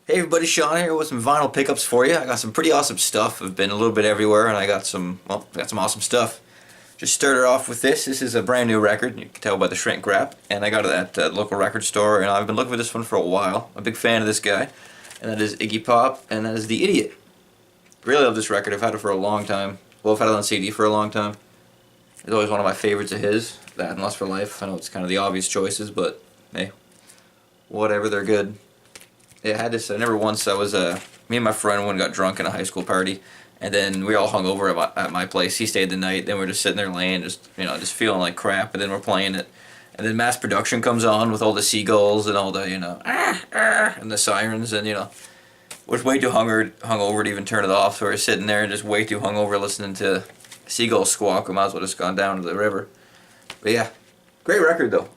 Hey everybody, Sean here with some vinyl pickups for you. I got some pretty awesome stuff. I've been a little bit everywhere and I got some awesome stuff. Just started off with this. This is a brand new record. You can tell by the shrink wrap. And I got it at the local record store and I've been looking for this one for a while. I'm a big fan of this guy. And that is Iggy Pop and that is The Idiot. Really love this record. I've had it for a long time. Well, I've had it on CD for a long time. It's always one of my favorites of his. That and Lust for Life. I know it's kind of the obvious choices, but hey, whatever, they're good. Yeah, I had this. I remember once I was me and my friend one got drunk in a high school party, and then we all hung over at my place. He stayed the night. Then we're just sitting there laying, just feeling like crap. And then we're playing it, and then Mass Production comes on with all the seagulls and all the and the sirens, and we're way too hungover to even turn it off. So we're sitting there and just way too hungover listening to seagulls squawk. We might as well just gone down to the river. But yeah, great record though.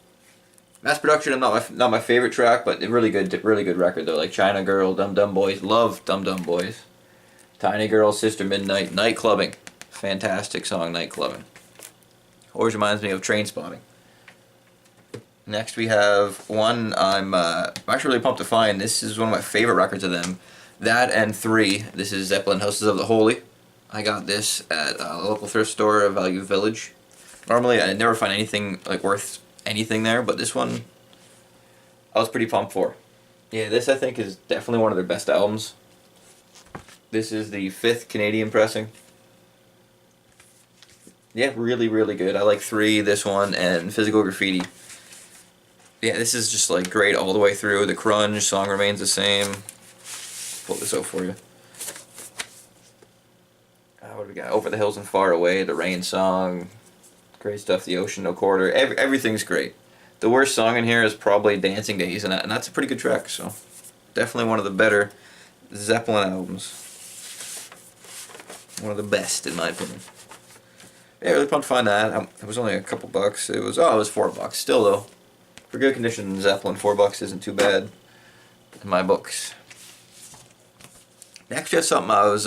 Mass Production, not my favorite track, but really good record though. Like China Girl, Dum Dum Boys, love Dum Dum Boys. Tiny Girl, Sister Midnight, Night Clubbing, fantastic song, Night Clubbing. Always reminds me of Trainspotting. Next we have one I'm actually really pumped to find. This is one of my favorite records of them. That and 3. This is Zeppelin, Houses of the Holy. I got this at a local thrift store, Value Village. Normally I never find anything like worth anything there, but this one I was pretty pumped for. Yeah, this I think is definitely one of their best albums. This is the 5th Canadian pressing. Yeah, really good. I like 3, this one, and Physical Graffiti. Yeah, this is just like great all the way through. The grunge song remains the same. Pull this out for you. What do we got? Over the Hills and Far Away, the Rain song. Great stuff. The Ocean No Quarter. Everything's great. The worst song in here is probably Dancing Days, and that's a pretty good track. So definitely one of the better Zeppelin albums. One of the best in my opinion. Yeah, really pumped to find that. It was only a couple bucks. It was $4. Still though, for good condition, Zeppelin $4 isn't too bad in my books. Next, we have something I was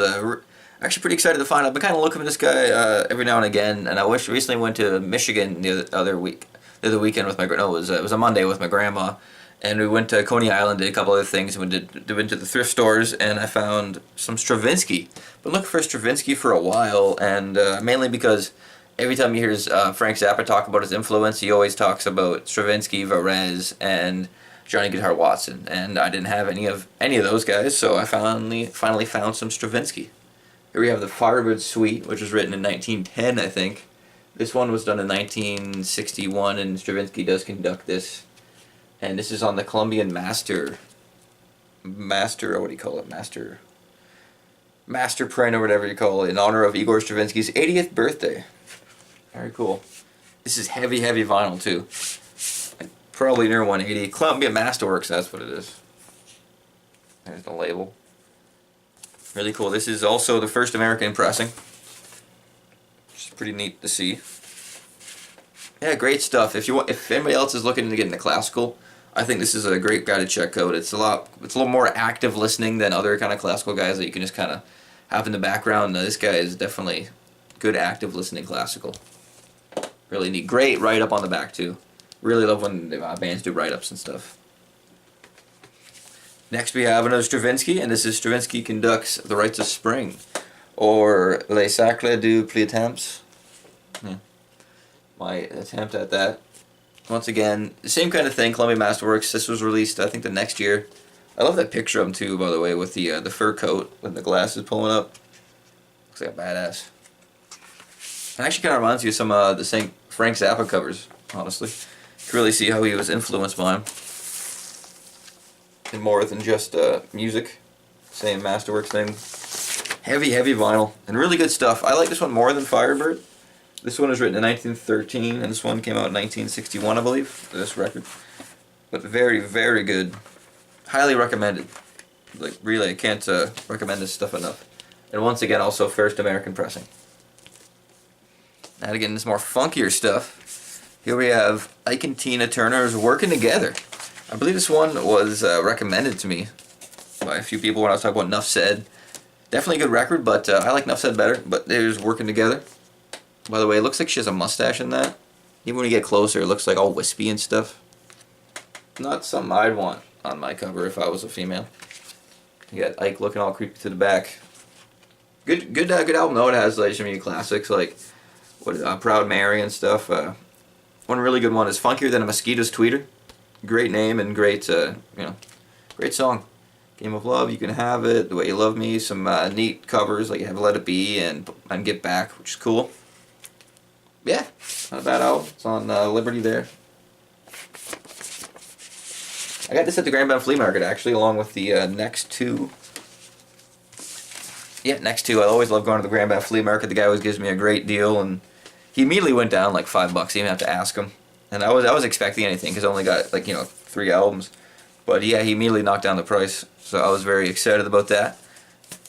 actually pretty excited to find. I've been kind of looking for this guy every now and again, and I recently went to Michigan the other weekend with my it was a Monday with my grandma, and we went to Coney Island, did a couple other things, and we went to the thrift stores, and I found some Stravinsky. Been looking for Stravinsky for a while, and mainly because every time he hears Frank Zappa talk about his influence, he always talks about Stravinsky, Varese, and Johnny Guitar Watson, and I didn't have any of those guys, so I finally found some Stravinsky. Here we have the Firebird Suite, which was written in 1910, I think. This one was done in 1961, and Stravinsky does conduct this. And this is on the Colombian Master, what do you call it? Master print or whatever you call it, in honor of Igor Stravinsky's 80th birthday. Very cool. This is heavy vinyl too. Probably near 180. Columbia Masterworks, that's what it is. There's the label. Really cool. This is also the first American pressing. Which is pretty neat to see. Yeah, great stuff. If anybody else is looking to get into classical, I think this is a great guy to check out. It's a little more active listening than other kind of classical guys that you can just kind of have in the background. Now, this guy is definitely good active listening classical. Really neat. Great write-up on the back too. Really love when bands do write-ups and stuff. Next we have another Stravinsky, and this is Stravinsky Conducts The Rites of Spring, or Les Sacres du Printemps. Yeah. My attempt at that. Once again, the same kind of thing, Columbia Masterworks. This was released, I think, the next year. I love that picture of him too, by the way, with the fur coat, with the glasses pulling up. Looks like a badass. It actually kind of reminds you of some of the St. Frank Zappa covers, honestly. You can really see how he was influenced by him. And more than just music. Same Masterworks thing. Heavy vinyl. And really good stuff. I like this one more than Firebird. This one was written in 1913, and this one came out in 1961, I believe, this record. But very good. Highly recommended. Like, really, I can't recommend this stuff enough. And once again, also first American pressing. Now to get into some more funkier stuff, here we have Ike and Tina Turner's Working Together. I believe this one was recommended to me by a few people when I was talking about Nuff Said. Definitely a good record, but I like Nuff Said better, but they're just Working Together. By the way, it looks like she has a mustache in that. Even when you get closer, it looks like all wispy and stuff. Not something I'd want on my cover if I was a female. You got Ike looking all creepy to the back. Good album though. It has like some classics like Proud Mary and stuff. One really good one is Funkier Than a Mosquito's Tweeter. Great name and great great song. Game of Love, You Can Have It, The Way You Love Me. Some neat covers like you have Let It Be and Get Back, which is cool. Yeah, not a bad album. It's on Liberty there. I got this at the Grand Bend Flea Market actually, along with the next two. Yeah, next two. I always love going to the Grand Bend Flea Market. The guy always gives me a great deal, and he immediately went down like $5. You didn't have to ask him. And I was expecting anything because I only got like 3 albums, but yeah, he immediately knocked down the price. So I was very excited about that.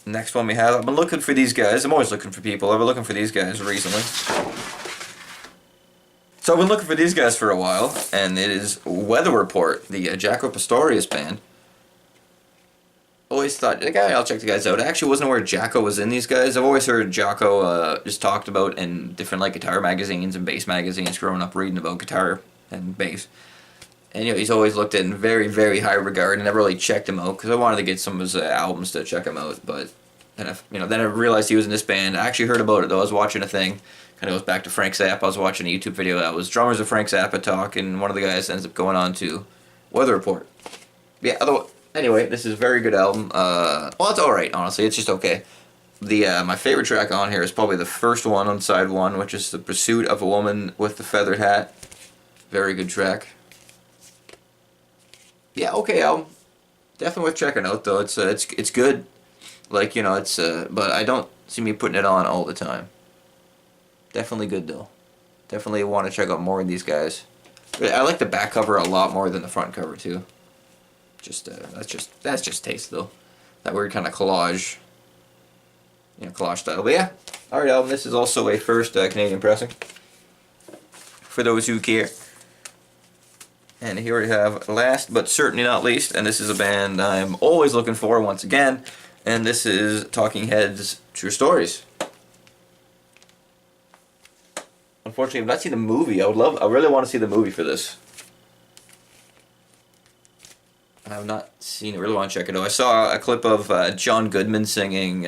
Next one we have. I've been looking for these guys. I'm always looking for people. I've been looking for these guys recently. So I've been looking for these guys for a while, and it is Weather Report, the Jaco Pastorius band. Always thought, okay, I'll check the guys out. I actually wasn't aware Jaco was in these guys. I've always heard Jaco just talked about in different like guitar magazines and bass magazines growing up reading about guitar and bass. And he's always looked at in very, very high regard, and never really checked him out because I wanted to get some of his albums to check him out. But then I realized he was in this band. I actually heard about it though. I was watching a thing. Kind of goes back to Frank Zappa. I was watching a YouTube video that was drummers of Frank Zappa talk, and one of the guys ends up going on to Weather Report. Yeah, anyway, this is a very good album. Well, it's alright, honestly. It's just okay. My favorite track on here is probably the first one on side 1, which is The Pursuit of a Woman with the Feathered Hat. Very good track. Yeah, okay album. Definitely worth checking out, though. It's good. Like, but I don't see me putting it on all the time. Definitely good though. Definitely want to check out more of these guys. I like the back cover a lot more than the front cover too. That's just taste though. That weird kind of collage, collage style. But yeah, alright album. This is also a first Canadian pressing. For those who care. And here we have last but certainly not least, and this is a band I'm always looking for once again, and this is Talking Heads' True Stories. Unfortunately, I've not seen the movie. I really want to see the movie for this. I have not seen it. I really want to check it out. I saw a clip of John Goodman singing.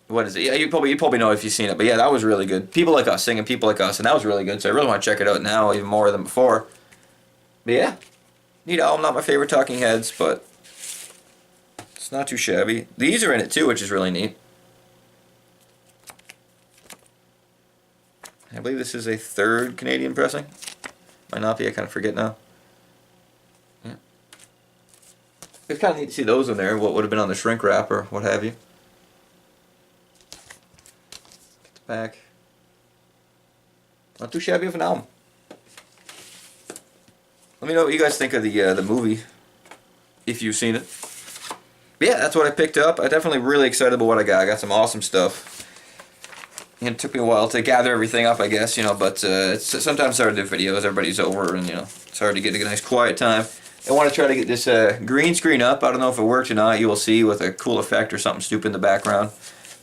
What is it? Yeah, you probably know if you've seen it. But yeah, that was really good. People Like Us, singing People Like Us, and that was really good. So I really want to check it out now, even more than before. But yeah, neat album. Not my favorite Talking Heads, but it's not too shabby. These are in it too, which is really neat. I believe this is a third Canadian pressing. Might not be, I kind of forget now. Yeah. It's kind of neat to see those in there, what would have been on the shrink wrap or what have you. Get the back. Not too shabby of an album. Let me know what you guys think of the movie, if you've seen it. But yeah, that's what I picked up. I'm definitely really excited about what I got. I got some awesome stuff. And it took me a while to gather everything up, I guess, but it's sometimes hard to do videos. Everybody's over, and it's hard to get a nice quiet time. I want to try to get this green screen up. I don't know if it worked or not. You will see with a cool effect or something stupid in the background.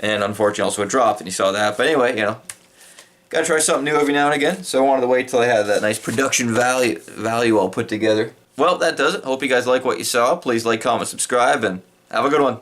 And unfortunately, also it dropped, and you saw that. But anyway, gotta try something new every now and again. So I wanted to wait till I had that nice production value all put together. Well, that does it. Hope you guys like what you saw. Please like, comment, subscribe, and have a good one.